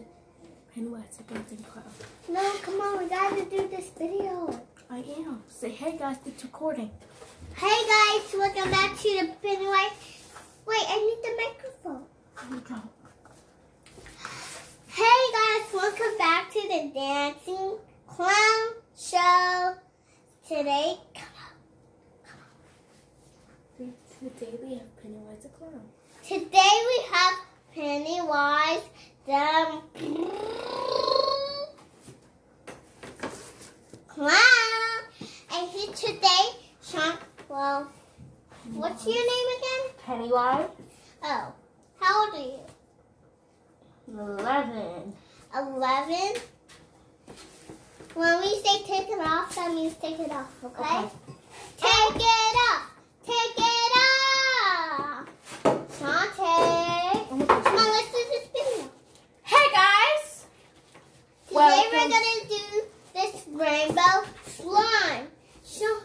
to Pennywise the Dancing Clown. No, come on, we gotta do this video. I am. Say, hey guys, it's recording. Hey guys, welcome back to the Pennywise. Wait, I need the microphone. Here we go. Hey guys, welcome back to the Dancing Clown Show. Today, Today we have Pennywise the Clown. Today we have Pennywise the Clown. And here today, Sean, well, what's your name again? Pennywise. Oh, how old are you? 11. 11? When we say take it off, that means take it off, okay? Take it off! Take it off! Shantae! Come on, let's do this video. Hey guys! Today we're gonna do this rainbow slime. Show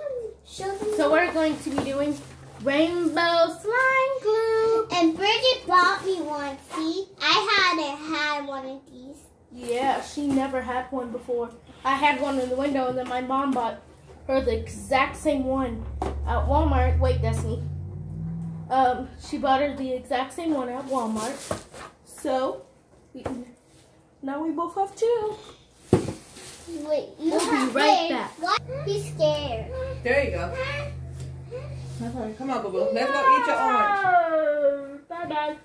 them. So we're going to be doing rainbow slime glue. And Bridget bought me one, see? I hadn't had one of these. Yeah, she never had one before. I had one in the window, and then my mom bought her the exact same one at Walmart. Wait, Destiny. She bought her the exact same one at Walmart. So, now we both have two. Wait, We'll be right back. What? He's scared. There you go. Okay, come on, boo-boo. Let's go eat your orange. Bye-bye.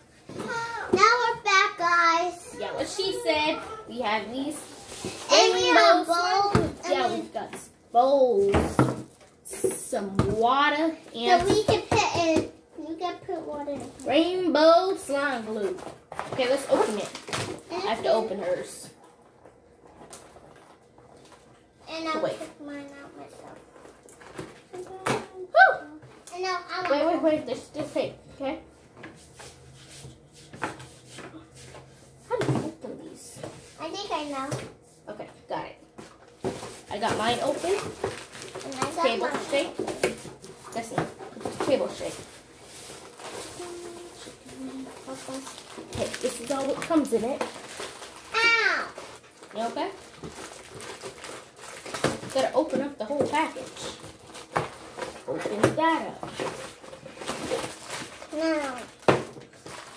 Now we're back, guys. Yeah, what she said. We have these. And we have rainbow bowls. Yeah, we've got bowls, some water, and So we can put in. You can put water in. rainbow slime glue. Okay, let's open it. I have to open hers. And I'll Wait. pick mine out myself. Woo! And now I'm Wait. There's still tape. Okay. How do you open these? I think I know. Okay, got it. I got mine open. And I got Table mine. shake. That's it. Table shake. Okay, this is all what comes in it. Ow! You okay? Gotta open up the whole package. Open that up. No.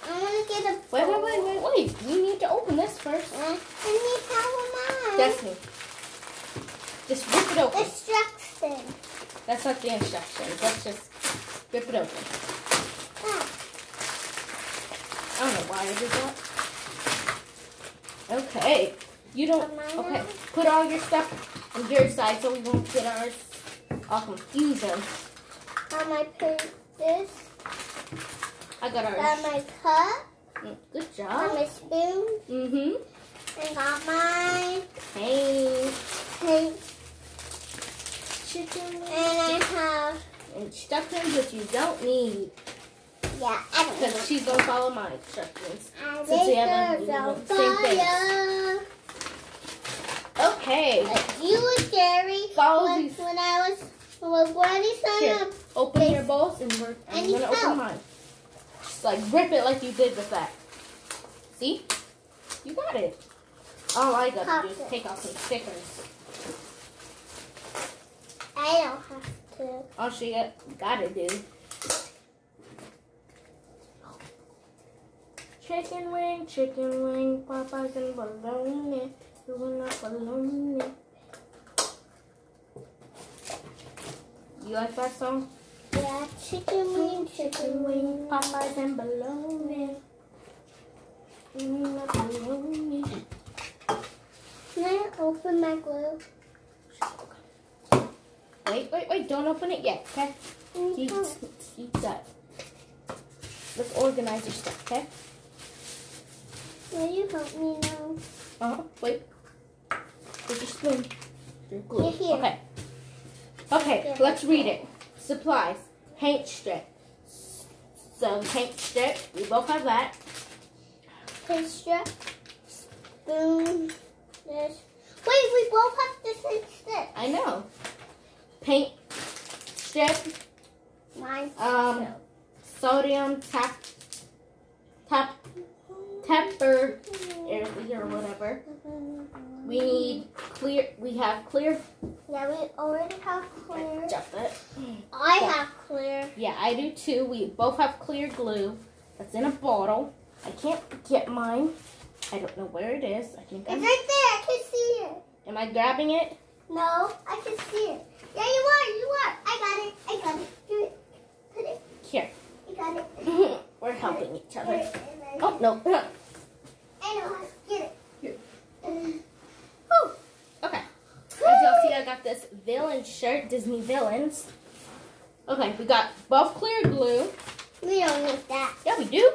I want to get a Wait. You need to open this first. I need help with mine. Destiny. Just rip it open. Instruction. That's not the instructions. Let's just rip it open. Ah. I don't know why I did that. Okay. You don't. Okay. Put all your stuff on your side so we won't get ours all confused. I put this. I got Got ours. my cup. Good Got job. my spoon. And got my paint. Chicken. And I have, Instructions which you don't need. yeah, I don't Because know. she's going to follow my instructions. I Since we have think a there's a same thing. fire. Okay. You were scary Follow when these. I was ready to Here, sign up. open your bowls and I'm need going to open help. mine. Just like rip it like you did with that. See? You got it. All I got to do is Pop it. take off some stickers. I don't have to. All she got to do. Chicken wing, Popeyes and bologna. You will not bologna. You like that song? Yeah, chicken wing, Popeyes and bologna. You will not bologna. Can I open my glue? Wait, don't open it yet, okay? Keep that. Let's organize your stuff, okay? Will you help me now? Wait. Where's your spoon? Your glue. Here. Okay, Here. let's read it. Supplies. Paint strip. So, paint strip. We both have that. Paint strip. Spoon. This. Wait, we both have the same stick. I know. Paint strip. Mine. Sodium tap pepper or whatever. 4. We need clear. We have clear. Yeah, we already have clear. Drop that. I have clear. Yeah, I do too. We both have clear glue that's in a bottle. I can't get mine. I don't know where it is. I think It's right there. I can see it. Am I grabbing it? No, I can see it. Yeah, you are. You are. I got it. I got it. Do it. Put it. Here. You got it. We're helping each other. Put it. Oh, no. I know how to get it. Here. Whew. Okay. As y'all see, I got this villain shirt, Disney Villains. Okay, we got both clear glue. We don't need that. Yeah, we do.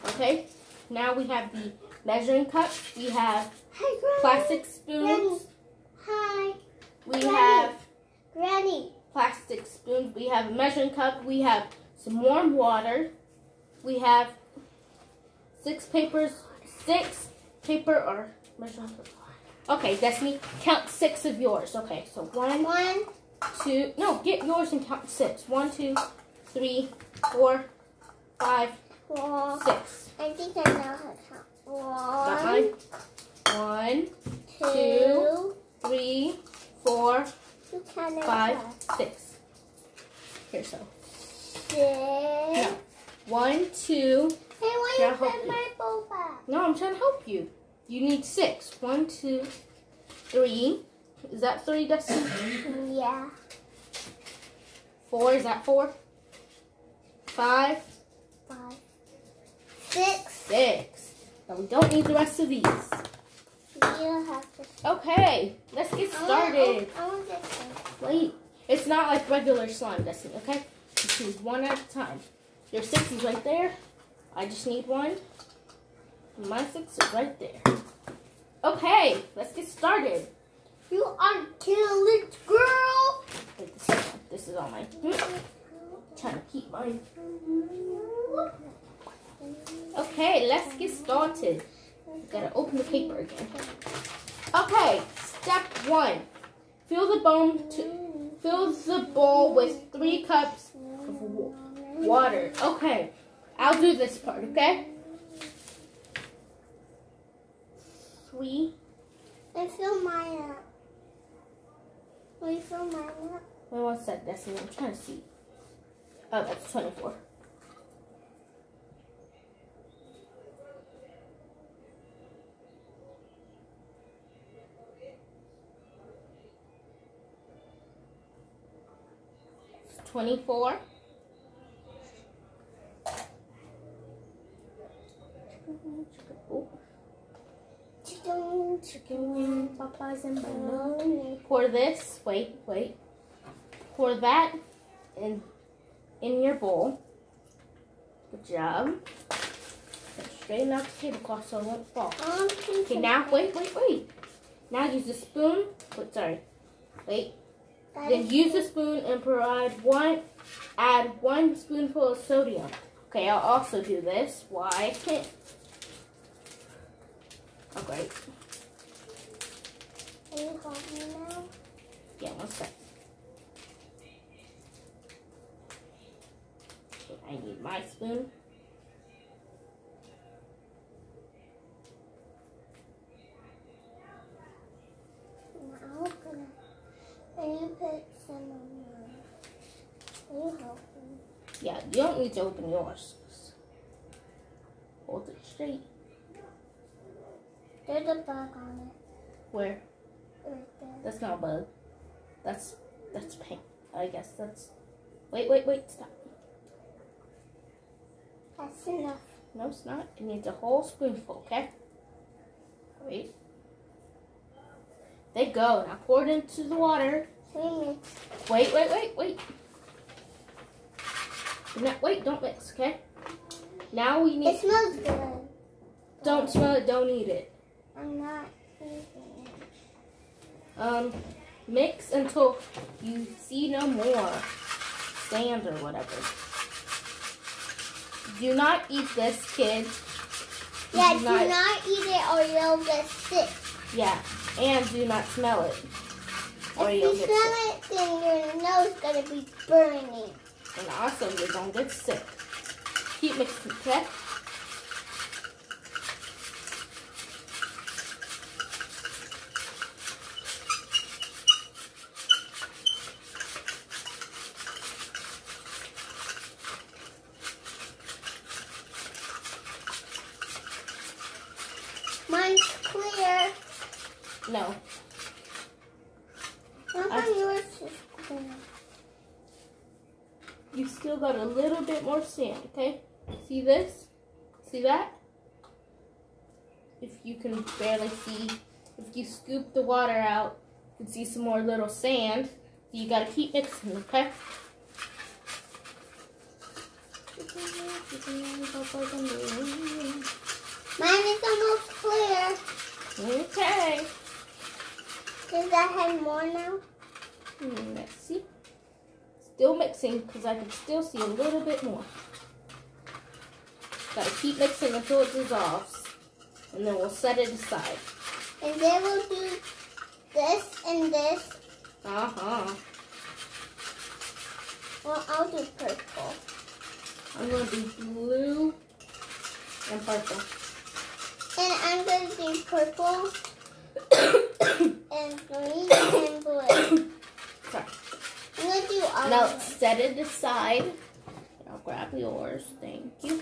Okay. Now we have the measuring cup. We have Hi, Granny. plastic spoons. Hi. We Granny. have Granny. plastic spoons. We have a measuring cup. We have some warm water. We have 6 paper or measuring cup. Okay, Destiny, count 6 of yours. Okay, so 1, 2, no, get yours and count 6. 1, 2, 3, 4, 5, 6. I think I know how to count. Got mine? 1, 2, 3, 4, 5, 6. Here, so. 6. No. 1, 2. Hey, why Can I you help put you? my bowl back? No, I'm trying to help you. You need 6. 1, 2, 3. Is that 3, Destiny? Yeah. 4. Is that 4? 5. 5. 6. 6. Now we don't need the rest of these. You have to. Okay, let's get started. I want this one. Wait, it's not like regular slime, Destiny, okay? You choose one at a time. Your 6 is right there. I just need 1. My 6 is right there. Okay, let's get started. You are talented, girl. Wait, this is on my. Trying to keep mine. Okay, let's get started. Gotta open the paper again. Okay, step 1. Fill the bowl with 3 cups of water. Okay, I'll do this part, okay? 3. I fill mine up. Will you fill mine up? Wait one sec, Destiny. I'm trying to see. Oh, that's 24. It's 24. Oh. Chicken wing, Popeyes, and bologna. Pour this. Wait. Pour that in your bowl. Good job. Straighten out the tablecloth so it won't fall. Okay, now wait. Now use the spoon. Wait. Then use the spoon and add 1 spoonful of sodium. Okay, I'll also do this. Why I can't? Oh, great. Can you help me now? Yeah, one sec. Okay, I need my spoon. Can you put some on mine? Can you help me? Yeah, you don't need to open yours. Hold it straight. There's a bug on it. Where? Right there. That's not a bug. That's paint. I guess that's. Wait, stop. That's enough. No, it's not. It needs a whole spoonful, okay? Wait. There you go. Now pour it into the water. 3 minutes. Wait. Wait, don't mix, okay? Now we need. It smells good. Don't smell it, don't eat it. I'm not eating it. Mix until you see no more sand or whatever. Do not eat this, kids. Yeah, do not eat it or you'll get sick. Yeah, and do not smell it. Or If you'll you get smell sick. it, then your nose is going to be burning. And also, you're going to get sick. Keep mixing, okay? No. How come yours is clear? You still got a little bit more sand, okay? See this? See that? If you can barely see, if you scoop the water out, you can see some more little sand. So you gotta keep mixing, okay? Mine is almost clear. Okay. Does that have more now? Let's see. Still mixing because I can still see a little bit more. Gotta keep mixing until it dissolves. And then we'll set it aside. And then we'll do this and this. Uh-huh. Well, I'll do purple. I'm going to do blue and purple. And I'm going to do purple and green and blue. Sorry. I'm going to do all Now of them. set it aside. I'll grab yours. Thank you.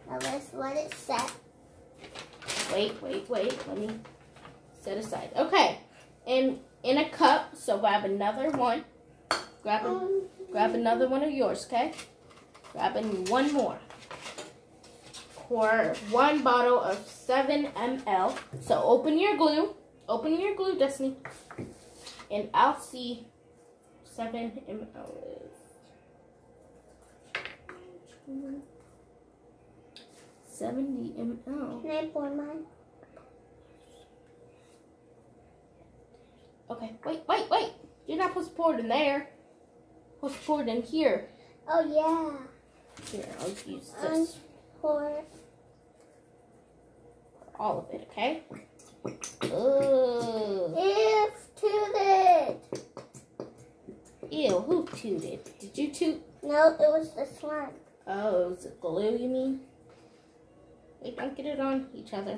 Now let's let it set. Wait. Let me set aside. Okay. And in a cup, so grab another one. Grab another one of yours, okay? Grabbing one more. Pour 1 bottle of 7 ml. So open your glue. Open your glue, Destiny. And I'll see 7 ml is 70 ml. Can I pour mine? Okay, wait. You're not supposed to pour it in there. You're supposed to pour it in here. Oh, yeah. Here, I'll use this. Pour. All of it, okay? Ugh. It's tooted. Ew, who tooted? Did you toot? No, it was this one. Oh, is it glue, you mean? Wait, don't get it on each other.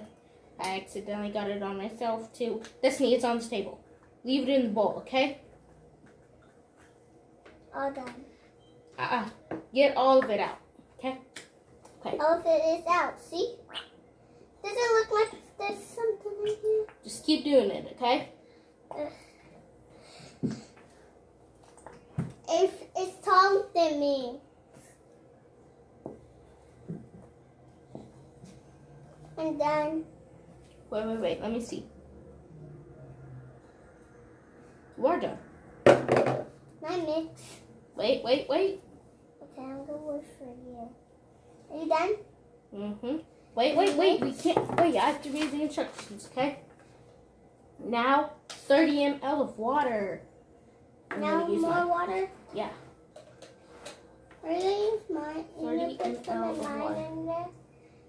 I accidentally got it on myself, too. Destiny, it's on the table. Leave it in the bowl, okay? All done. Get all of it out, okay? Okay. All of it is out. See? Does it look like there's something in here? Just keep doing it, okay? It's taller than me. And then Wait. Let me see. You are done. my mix. Wait. Okay, I'm gonna wait for you. Are you done? Mm-hmm. Wait. We can't. Wait, I have to read the instructions, okay? Now, 30 ml of water. I'm Now gonna use more mine. water? Yeah. Are you gonna use mine? 30 You're gonna put some ml of of mine water. in there?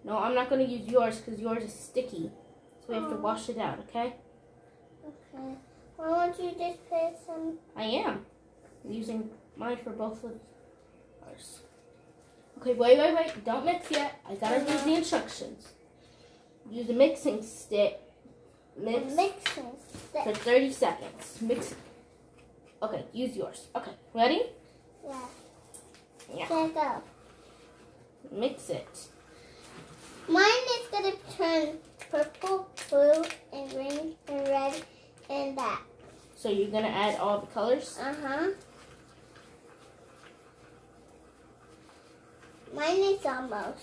No, I'm not going to use yours because yours is sticky. So we have to Oh. wash it out, okay? Okay. Why don't you just put some? I am. I'm using mine for both of ours. Okay, wait. Don't mix yet. I got to read the instructions. Use a mixing stick. Mix Mixing for stick. 30 seconds. Mix it. Okay, use yours. Okay, ready? Yeah. Yeah. There you go. Mix it. Mine is gonna turn purple, blue, and green, and red, and that. So you're going to add all the colors? Uh-huh. Mine is almost.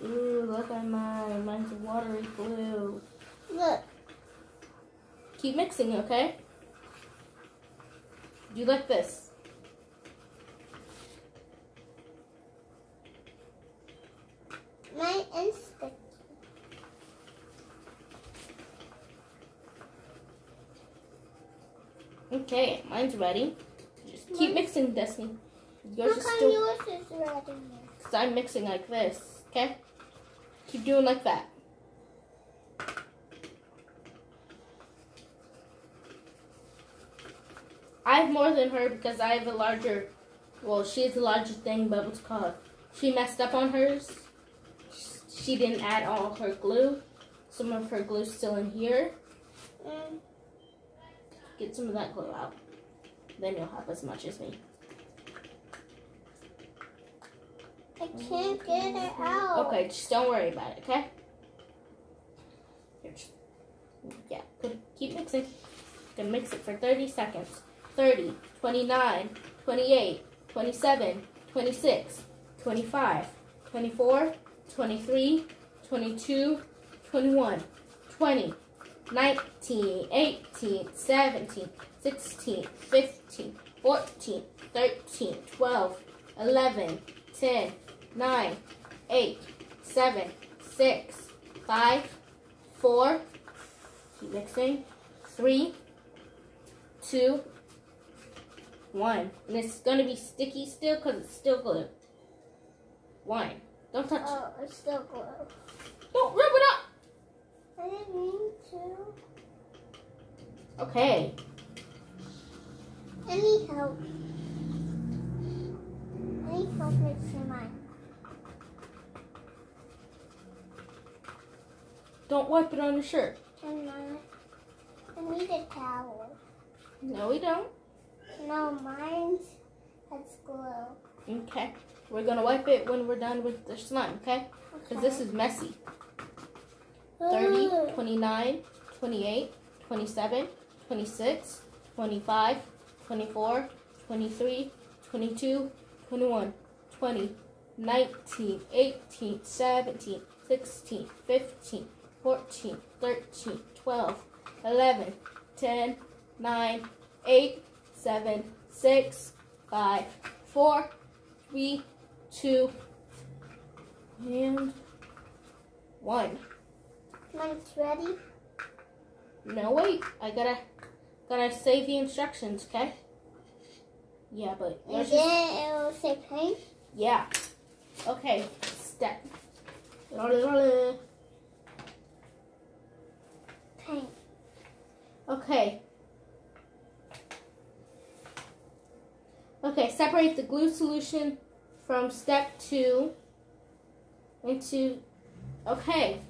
Ooh, look at mine. Mine's a watery blue. Look. Keep mixing, okay? Do like this. Mine is sticky. Okay, mine's ready. Just keep mixing, Destiny. Yours How is come still, yours is ready? because I'm mixing like this, okay? Keep doing like that. I have more than her because I have a larger, well, she has a larger thing, but what's it called? She messed up on hers. She didn't add all her glue. Some of her glue's still in here. Get some of that glue out. Then you'll have as much as me. I can't get it out. Okay, just don't worry about it, okay? Here, just mixing. Gonna mix it for 30 seconds. 30, 29, 28, 27, 26, 25, 24, 23, 22, 21, 20, 19, 18, 17, 16, 15, 14, 13, 12, 11, 10, 9, 8, 7, 6, 5, 4, keep mixing, 3, 2, 1. And it's going to be sticky still because it's still glue. 1. Don't touch it. Oh, it's still glue. Don't rub it up. I didn't mean to. Okay. I need help. I need help mixing mine. Don't wipe it on your shirt. I'm not. I need a towel. No, we don't. No, mine has glue. Okay. We're going to wipe it when we're done with the slime, okay? Because this is messy. 30, 29, 28, 27, 26, 25, 24, 23, 22, 21, 20, 19, 18, 17, 16, 15, 14, 13, 12, 11, 10, 9, 8, 7, 6, 5, 4, 3, 2, and 1. Mine's ready. No, wait. I gotta say the instructions, okay? Yeah, but And then it will say paint. yeah. Okay. Step. Paint. Okay. Okay, separate the glue solution from step 2 into, okay.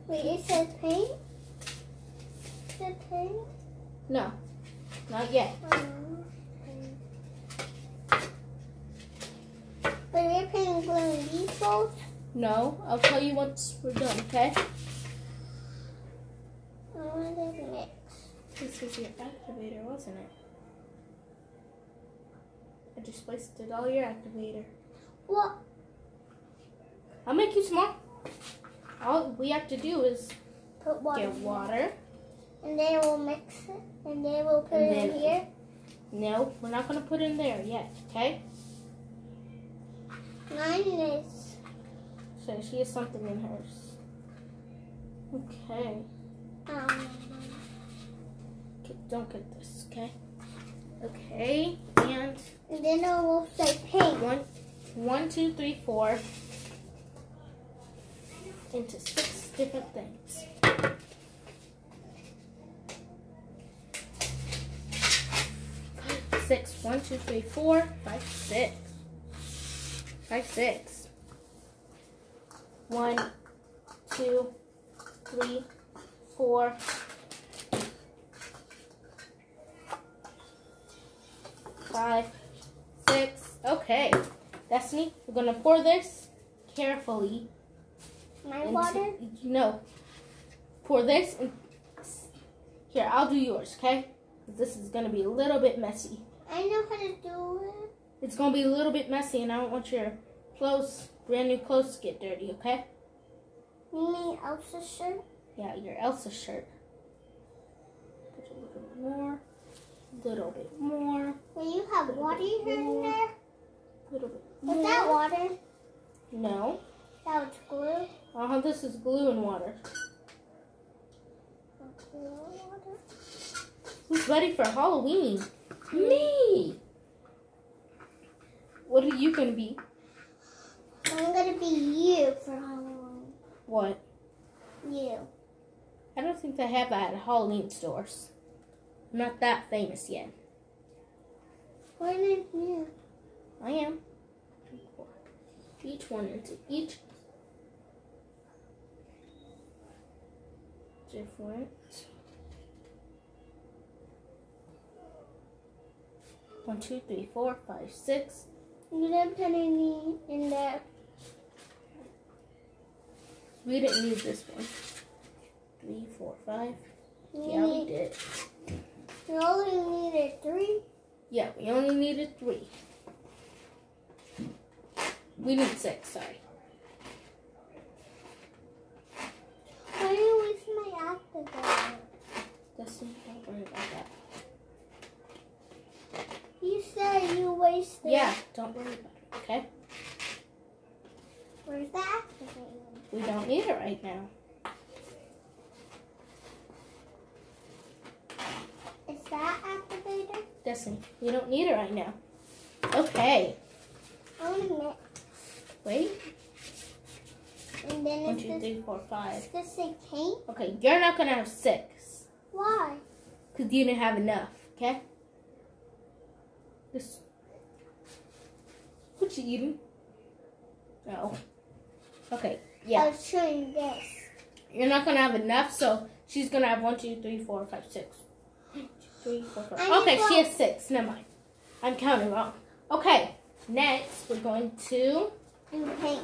Wait, it says paint? Is it paint? No, not yet. But we're painting glue in these bolts? No, I'll tell you once we're done, okay? I want to mix. This was your activator, wasn't it? I just wasted all your activator. What? I'll make you small. All we have to do is Put water. get water. And then we'll mix it. And then we'll put And it in then- here. No, we're not going to put it in there yet, okay? Mine is. So she has something in hers. Okay. Don't get this, okay? Okay, and then it will say paint. 1, 2, 3, 4 into 6 different things. 6. 1, 2, 3, 4, 5, 6. 5, 6. 1, 2, 3, 4. 5, 6. Okay, Destiny, we're gonna pour this carefully. My water? No. Pour this and here. I'll do yours, okay? This is gonna be a little bit messy. I know how to do it. It's gonna be a little bit messy, and I don't want your clothes, brand new clothes, to get dirty. Okay? You mean Elsa's shirt? Yeah, your Elsa shirt. Put a little bit more. Little bit more. Will you have water in there? Little bit more. Was that water? No. That was glue? This is glue and water. Water. Who's ready for Halloween? Me. What are you gonna be? I'm gonna be you for Halloween. What? You. I don't think they have that at Halloween stores. I'm not that famous yet. What is you? I am. Each one into each different. 1, 2, 3, 4, 5, 6. You didn't put any in there. We didn't need this one. 3, 4, 5. Yeah, we did. We only needed 3. Yeah, we only needed 3. We need 6, sorry. Why do you waste my activator? Dustin, don't worry about that. You said you wasted. Yeah, don't worry about it, okay? Where's the activator? We don't need it right now. Is that activator? Dustin, we don't need it right now. Okay. Oh, no. Wait. And then 1, it's 2, 3, 4, 5. It's gonna say paint. Okay, you're not gonna have 6. Why? Because you didn't have enough, okay? This. What you eating? No. Okay, I yeah. was showing this. You're not gonna have enough, so she's gonna have 1, 2, 3, 4, 5, 6. 1, 2, 3, 4, 5. Okay, she has 6. Never mind. I'm counting wrong. Okay, next we're going to Do paint.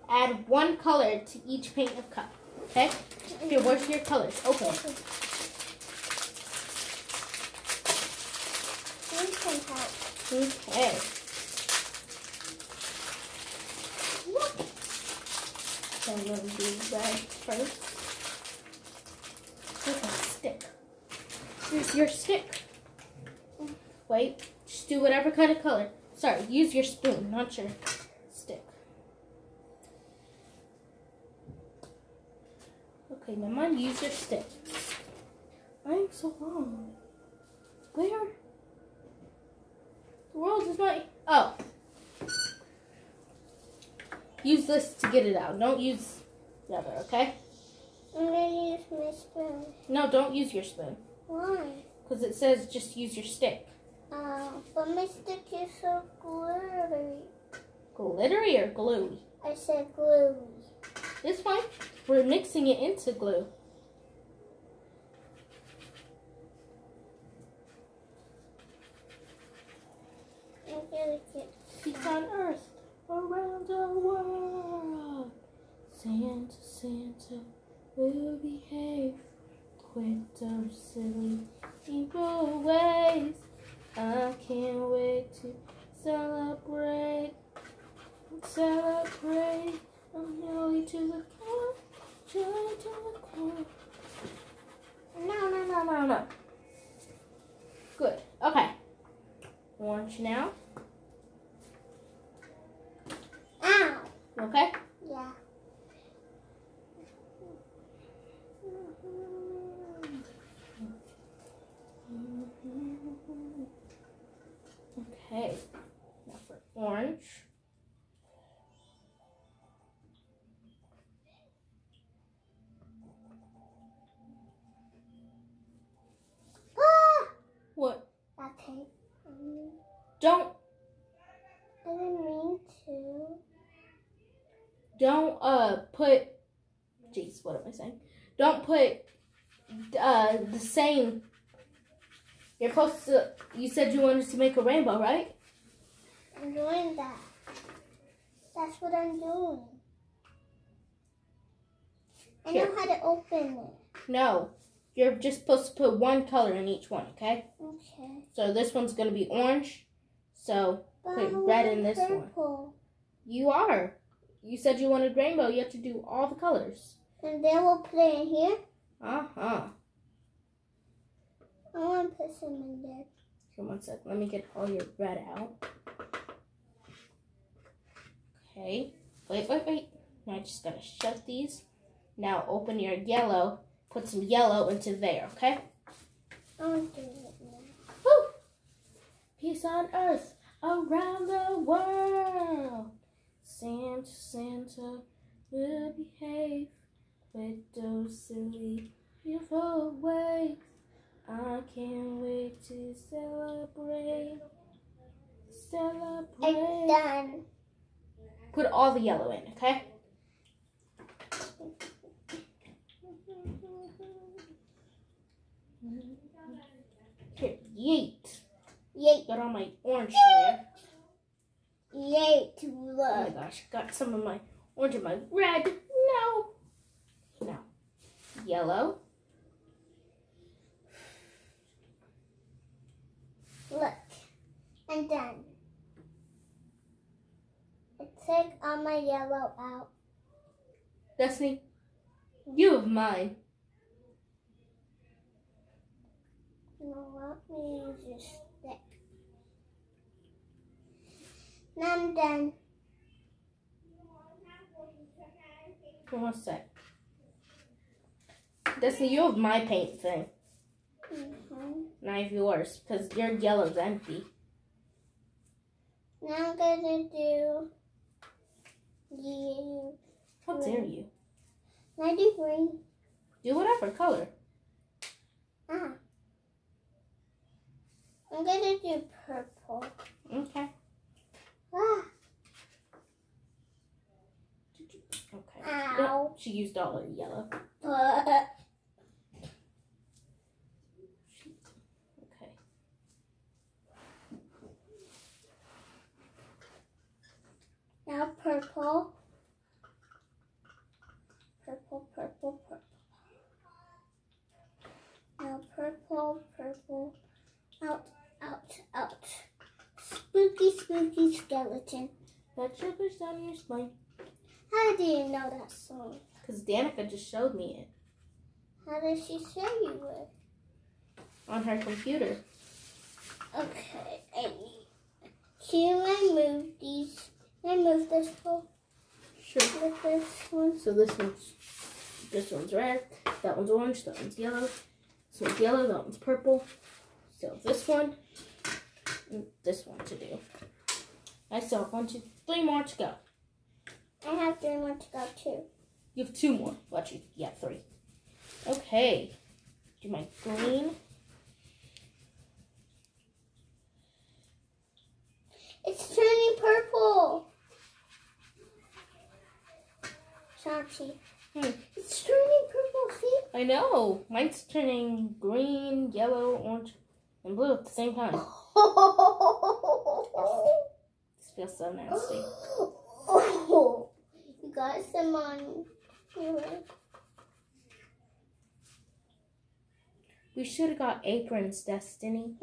add 1 color to each paint of cup. Okay? Here, where's your colors? Open it. We can help. Okay. So I'm going to do red first. Here's a stick. Here's your stick. Wait, just do whatever kind of color. Sorry, use your spoon, not your stick. Okay, never mind, use your stick. I'm so wrong. Where? The world is my... Oh. Use this to get it out. Don't use the other, okay? I'm gonna use my spoon. No, don't use your spoon. Why? Because it says just use your stick. But my stick is so glittery. Glittery or gluey? I said gluey. This one, we're mixing it into glue. I'm gonna get Peace on earth, around the world. Santa, Santa will behave. Quit those silly evil ways. I can't wait to celebrate. Celebrate. I'm joy to the core. Joy to the core. No. Good. Okay. Orange now. Ow! Okay? Yeah. Okay. Now for orange. Ah! What? Okay. Don't I didn't mean to. put, jeez, what am I saying? Don't put the same, you're supposed to, you said you wanted to make a rainbow, right? I'm doing that. That's what I'm doing. I know how to open it. No, you're just supposed to put 1 color in each one, okay? Okay. So this one's going to be orange, so But put I red want in this one. purple. You are. You said you wanted rainbow, you have to do all the colors. And then we'll put it in here. Uh-huh. I want to put some in there. Here, 1 sec. Let me get all your red out. Okay. Wait. Now I just gotta shove these. Now open your yellow. Put some yellow into there, okay? I want to do it now. Woo! Peace on earth around the world. Santa, Santa will behave with those silly, beautiful ways. I can't wait to celebrate. Celebrate. It's done. Put all the yellow in, okay? Here, yeet. Yeet. Got all my orange there. Yeet. Oh my Look. gosh, got some of my orange in my red. No. yellow. Look. I'm done. I took all my yellow out. Destiny, you have mine. Now let me use this stick. Now I'm done. One sec. Destiny, you have my paint thing. And I have yours, because your yellow's empty. Now I'm gonna do you. How dare you? Can I do green? Do whatever color. I'm gonna do purple. Okay. Ah. Okay. Ow. Yep, she used all her yellow. Okay. Now purple. Purple, purple, purple. Now purple, purple. Out, out, out. Spooky, spooky skeleton. That sugar's down your spine. How do you know that song? Because Danica just showed me it How did she show you it? on her computer. Okay, can I move these? Can I move this one Sure. with this one? So this one's red, that one's orange, that one's yellow. This one's yellow, that one's purple. So this one, and this one to do. I still have 1, 2, 3 more to go. I have 3 more to go too. You have 2 more. Well, actually, yeah, 3. Okay. Do my green. It's turning purple. Shanti. It's turning purple, see? I know. Mine's turning green, yellow, orange, and blue at the same time. This feels so nasty. You got some on your We should have got aprons, Destiny.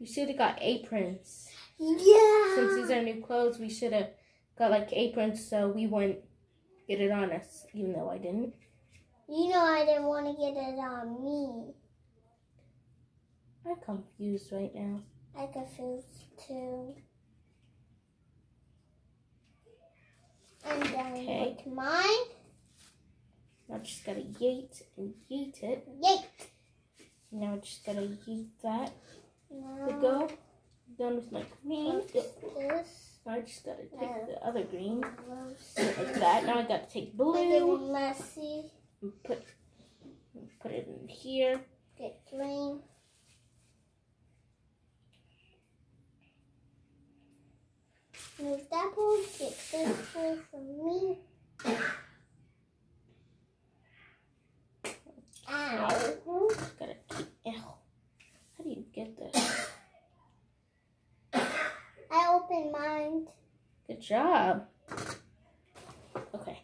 We should have got aprons. Yeah. Since these are new clothes, we should have got like aprons so we wouldn't get it on us, even though I didn't. You know I didn't want to get it on me. I'm confused right now. I confused too. And then Okay. with mine. Now I just gotta yeet and yeet it. Yeet. Now I just gotta yeet that Now to go. Done with my green. this. Now I just gotta take the other green. Gross. Like that. Now I gotta take Make it blue messy. and put it in here. Get green. Move that ball. Get this ball for me. Ow. Just gotta keep. Ew. How do you get this? I opened mine. Good job. Okay.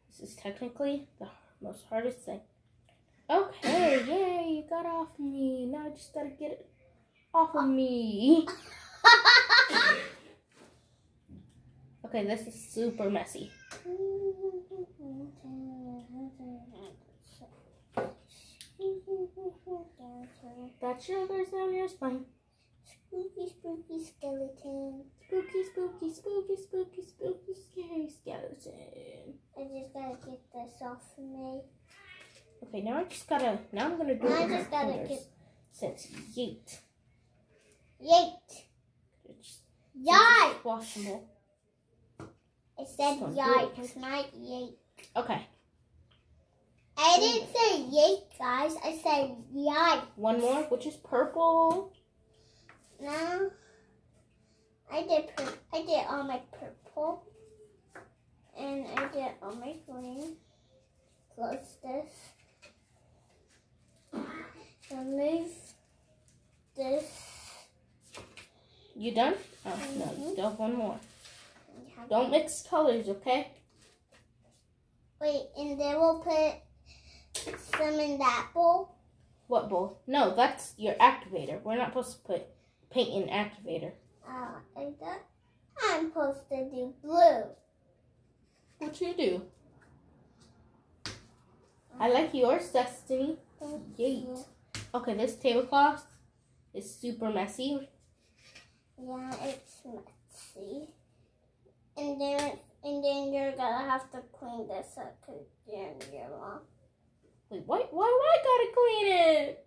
This is technically the most hardest thing. Okay, yay, you got off me. Now I just gotta get it off of me. Okay, this is super messy. That sugar's down your spine. Spooky, spooky skeleton. Spooky, spooky, spooky, spooky, spooky, scary skeleton. I just gotta get this off of me. Okay, now I'm gonna do I it with just my gotta fingers. get- Since yeet. Yeet. It's Yikes. washable. I said Sounds yikes, good. not yeet. Okay, I didn't say yeet, guys. I said yikes. one more, which is purple. Now, I did all my purple. And I did all my green. Close this. Remove this. You done? Oh, no, you still have one more. Don't mix colors, okay? Wait, and then we'll put them in that bowl? What bowl? No, that's your activator. We're not supposed to put paint in activator. Like that? I'm supposed to do blue. What you do? I like yours, Destiny. Yay. Okay, this tablecloth is super messy. Yeah, it's messy. And then you're gonna have to clean this up because you're wrong. Wait, why do I gotta clean it?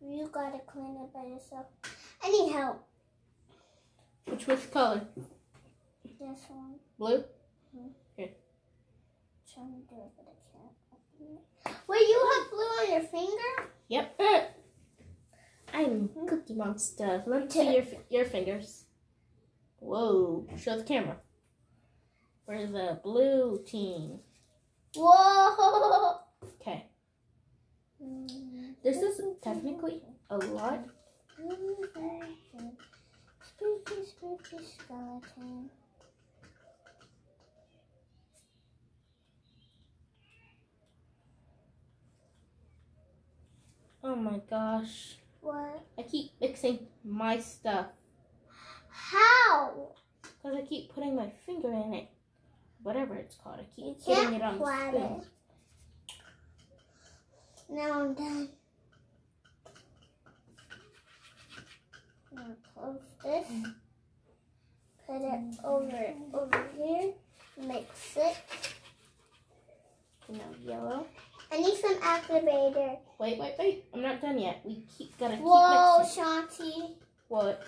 You gotta clean it by yourself. I need help. Which color? This one. Blue? Trying to do it, but I can't. Wait, you have blue on your finger? Yep. I'm Cookie Monster. Let me see your fingers. Whoa. Show the camera. We're the blue team. Whoa! Okay. This is technically a lot. Spooky, spooky skeleton. Oh my gosh. What? I keep mixing my stuff. How? Because I keep putting my finger in it. Whatever it's called. I keep You getting it on the can't spoon. Now I'm done. Now close this. Put it over here. Mix it. Now yellow. I need some activator. Wait. I'm not done yet. Gotta keep Whoa, mixing. Shanti. What?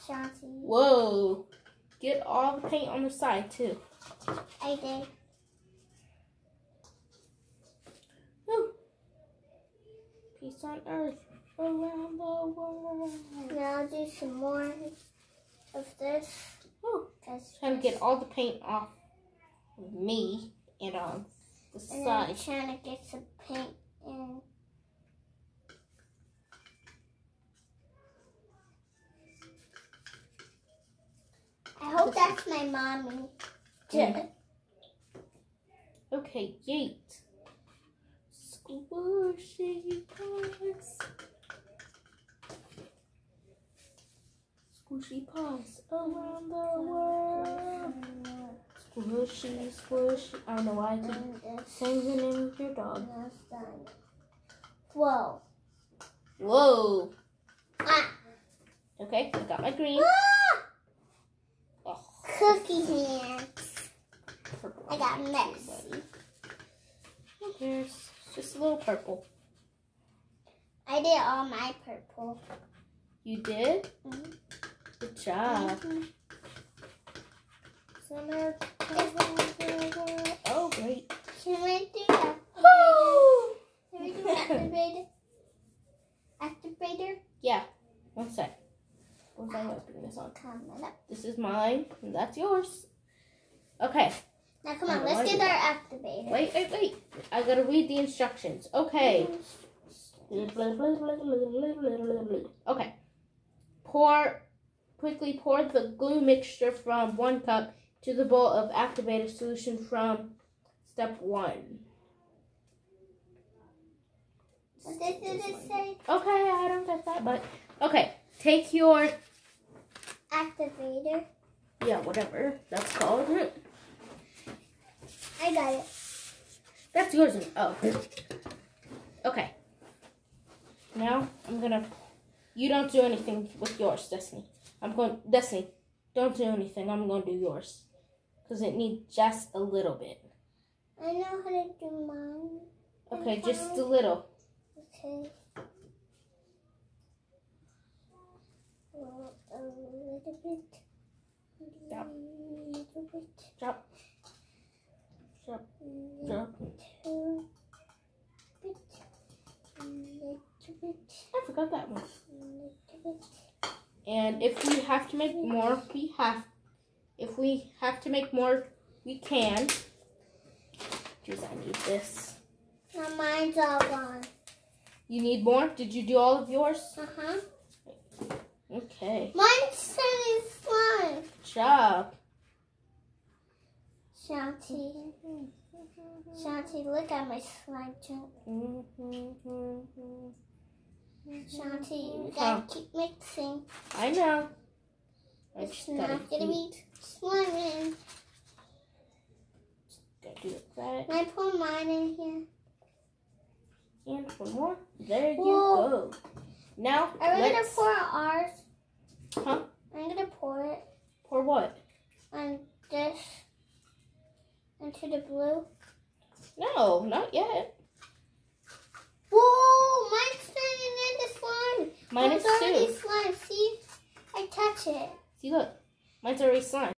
Shanti. Whoa. Get all the paint on the side too. I did. Woo. Peace on earth around the world. Now I'll do some more of this. Woo. Trying to get all the paint off of me and on the And side. I'm trying to get some paint in. I hope that's my mommy. Okay, Yate. Squishy paws. Squishy paws around the world. Squishy, squishy. I don't know why I keep saying the name of your dog. Whoa. Whoa. Ah. Okay, I got my green. Ah! Oh, Cookie hands. purple. I got messy. Here's just a little purple. I did all my purple. You did? Mhm. Good job. Summer. Oh, great. Can we do that? Woo! Can we do activator? Activator? Yeah. One sec. What was I wiping this on? Coming up. This is mine, and that's yours. Okay. Now come on, let's get our activator. Wait. I gotta read the instructions. Okay. Okay. Quickly pour the glue mixture from 1 cup to the bowl of activated solution from step 1. What did it say? Okay, I don't get that, but okay. Take your Activator. yeah, whatever that's called. I got it. That's yours. Oh. Okay. Now I'm gonna. You don't do anything with yours, Destiny. Destiny, don't do anything. I'm gonna do yours. Because it needs just a little bit. I know how to do mine. Okay, just a little. Okay. Well, a little bit. Drop. A little bit. Drop. Little bit. Little bit. I forgot that one. Little bit. And if we have to make more, If we have to make more, we can. Jeez, I need this. Now mine's all gone. You need more? Did you do all of yours? Uh-huh. Okay. Mine's turning slime. Good job. Shanti. Shanti, look my slime junk. Shanti, you Huh. gotta keep mixing. I know. I It's just gotta not gonna keep- be swimming. gotta do that. Can I pour mine in here? And one more. There you Whoa. go. Now, Are we gonna let's... pour ours? Huh? I'm gonna pour it Pour what? on this into the blue. No, not yet. Whoa, mine's turning into slime. Mine is Mine's already too. slime. See? I touch it. See, look. Mine's already slime.